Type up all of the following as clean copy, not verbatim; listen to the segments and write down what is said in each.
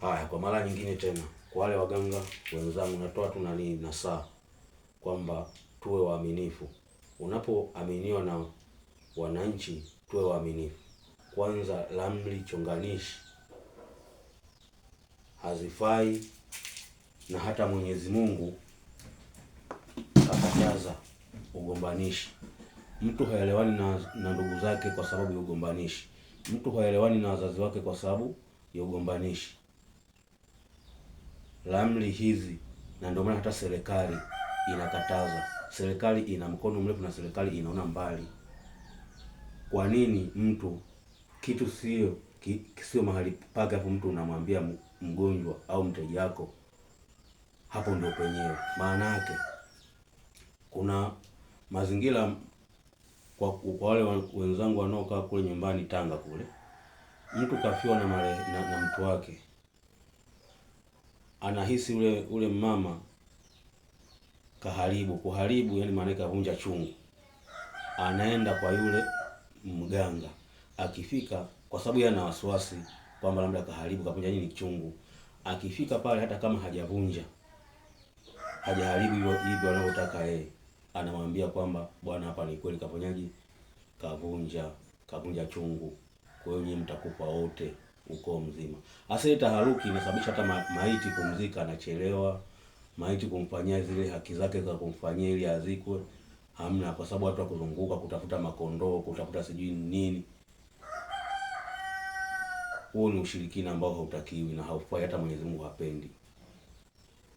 Haya, kwa mara nyingine tena, kwa wale waganga wenzangu, natoa tu nasaa kwamba tuwe waaminifu. Unapoaminiwa na wananchi, tuwe waaminifu. Kwanza, ramli chonganishi hazifai, na hata Mwenyezi Mungu kakataza ugombanishi. Mtu haelewani na ndugu zake kwa sababu ya ugombanishi. Mtu haelewani na wazazi wake kwa sababu ya ugombanishi. Ramli hizi, na ndio maana hata serikali inakataza. Serikali ina mkono mrefu na serikali inaona mbali. Kwa nini mtu kitu sio mahali pake, hapo mtu unamwambia mgonjwa au mteja wako? Hapo ndio penyewe. Maana yake kuna mazingira kwa wale wenzangu wanaokaa kule nyumbani Tanga kule, mtu kafiwa na mtu wake, anahisi ule mama kuharibu, yani maana kavunja chungu. Anaenda kwa yule mganga, akifika, kwa sababu yeye ana wasiwasi kwamba labda kavunja nini chungu. Akifika pale, hata kama hajaharibu hivyo anavyotaka yeye, anamwambia kwamba bwana, hapa ni kweli kavunja chungu, kwa hiyo nyinyi mtakufa wote ukoo mzima. Hasa taharuki inasababisha hata maiti kumzika anachelewa, maiti kumfanyia zile haki zake za kumfanyia ili azikwe hamna, kwa sababu watu wakuzunguka kutafuta makondoo, kutafuta sijui nini. Huo ni ushirikina ambao hautakiwi na haufai, hata Mwenyezi Mungu hapendi.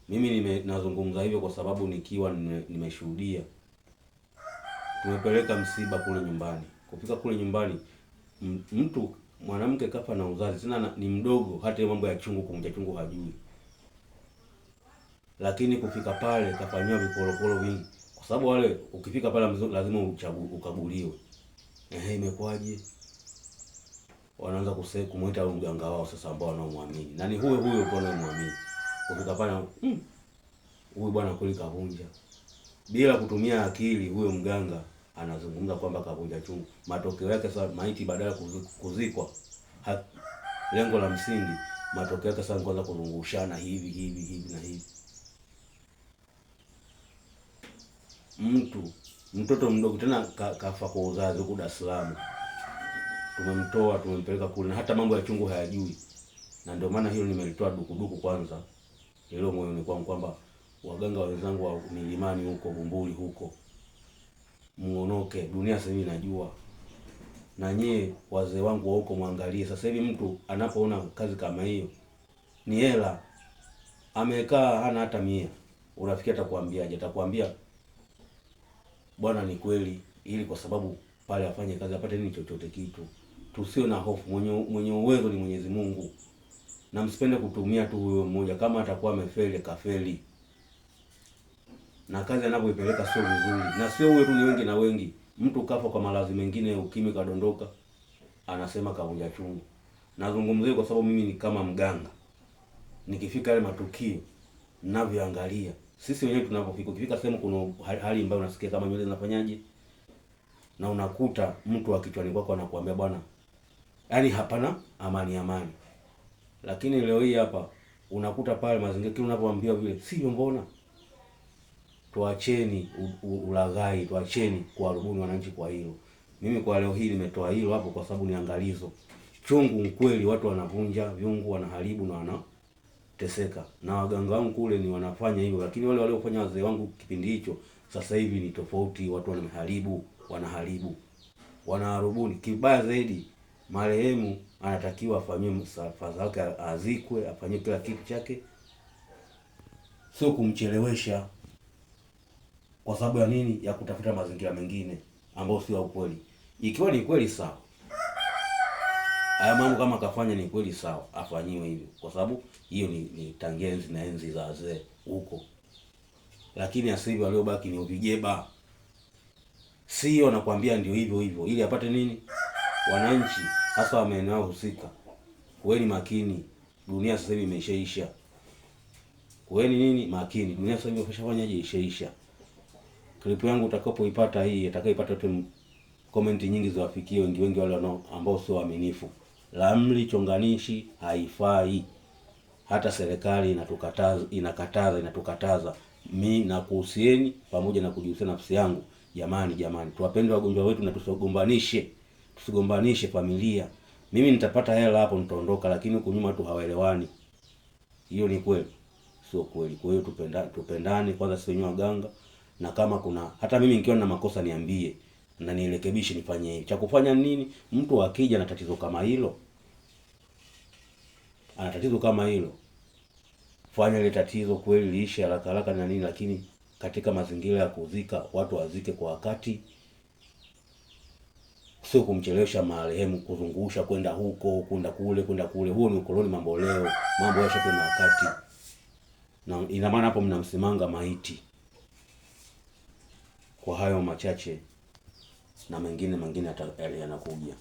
Mimi nazungumza hivyo kwa sababu nikiwa nimeshuhudia. Tumepeleka msiba kule nyumbani. Kufika kule nyumbani, mtu mwanamke kafa na uzazi, tena ni mdogo, hata mambo ya kuvunja chungu hajui. Lakini kufika pale kafanywa vikorokoro vingi, kwa sababu wale ukifika pale lazima ukaguliwe. Imekwaje? Wanaanza kumuita mganga wao sasa, ambao wanaomwamini. Na ni huyo kwa wanaomwamini. Kufika pale, huyu bwana kweli kavunja. Bila kutumia akili, huyo mganga anazungumza kwamba kavunja chungu. Matokeo yake sasa maiti badala kuzikwa, lengo la msingi, matokeo yake sasa kwanza kuzungushana hivi na hivi. Mtoto mdogo tena kafa kwa uzazi huko Dar es Salaam. Tumempeleka kule, na hata mambo ya chungu hayajui. Na ndio maana hilo nimelitoa dukuduku kwanza hilo moyoni kwangu, kwamba waganga wenzangu wa milimani huko Bumbuli huko, muonoke. Dunia sasa hivi inajua, na nyie wazee wangu wa huko muangalie. Sasa hivi mtu anapoona kazi kama hiyo, ni hela, amekaa hana hata 100, unafikia atakwambiaje? Atakwambia bwana, ni kweli, ili kwa sababu pale afanye kazi apate nini, chochote kitu. Tusio na hofu, mwenye uwezo ni Mwenyezi Mungu, na msipende kutumia tu huyo mmoja. Kama atakuwa amefeli, kafeli, na kazi anapoipeleka sio vizuri. Na sio huyo tu, ni wengi na wengi. Mtu kafa kwa maradhi mengine, ukimwi kadondoka, anasema kavunja chungu. Nazungumzia kwa sababu mimi ni kama mganga, nikifika yale matukio ninavyoangalia, sisi wenyewe tunapofika, ukifika sehemu kuna hali ambayo unasikia kama nywele zinafanyaje, na unakuta mtu akichwani kwako anakuambia bwana, yaani hapana amani. Lakini leo hii hapa unakuta pale mazingira kile unapoambiwa vile sio. Mbona tuacheni ulaghai, tuacheni kuwarubuni wananchi kwa hilo. Mimi kwa leo hii nimetoa hilo hapo kwa sababu ni angalizo. Chungu kweli, watu wanavunja vyungu, wanaharibu na wanateseka, na waganga wangu kule ni wanafanya hivyo. Lakini wale waliofanya wazee wangu kipindi hicho, sasa hivi ni tofauti. Watu wanaharibu, wanaharubuni. Kibaya zaidi, marehemu anatakiwa afanywe safa zake, azikwe, afanywe kila kitu chake, sio kumchelewesha kwa sababu ya nini? Ya kutafuta mazingira mengine ambayo sio ukweli. Ikiwa ni kweli sawa, haya mambo kama kafanya ni kweli sawa, afanyiwe hivyo, kwa sababu hiyo ni tangia enzi na enzi za wazee huko. Lakini asivi waliobaki ni uvijeba, sio nakwambia ndio hivyo ili apate nini? Wananchi hasa wa maeneo husika, kuweni makini. Dunia sasa hivi imeshaisha. Kuweni nini? Makini. Dunia sasa hivi imeshafanyaje? Ishaisha. Clip yangu utakapoipata hii, atakayeipata tu comment nyingi ziwafikie wengi wale ambao sio waaminifu. Ramli chonganishi haifai. hata serikali inatukataza mimi na kuhusieni pamoja na kujihusia nafsi yangu. Jamani, tuwapende wagonjwa wetu na tusigombanishe familia. Mimi nitapata hela hapo nitaondoka, lakini huku nyuma tu hawaelewani. Hiyo ni kweli? Sio kweli. Kwa hiyo tupendane kwanza sisi wenyewe waganga, na kama kuna hata mimi nikiwa na makosa niambie na nirekebishe, nifanye hivi. Cha kufanya nini? Mtu akija na tatizo kama hilo, ana tatizo kama hilo, fanya ile tatizo kweli liishe haraka na nini, lakini katika mazingira ya kuzika, watu wazike kwa wakati, sio kumchelewesha marehemu, kuzungusha kwenda huko kwenda kule. Huo ni ukoloni mambo leo, mambo yashape na wakati, na ina maana hapo mnamsimanga maiti. Kwa hayo machache na mengine yanakuja.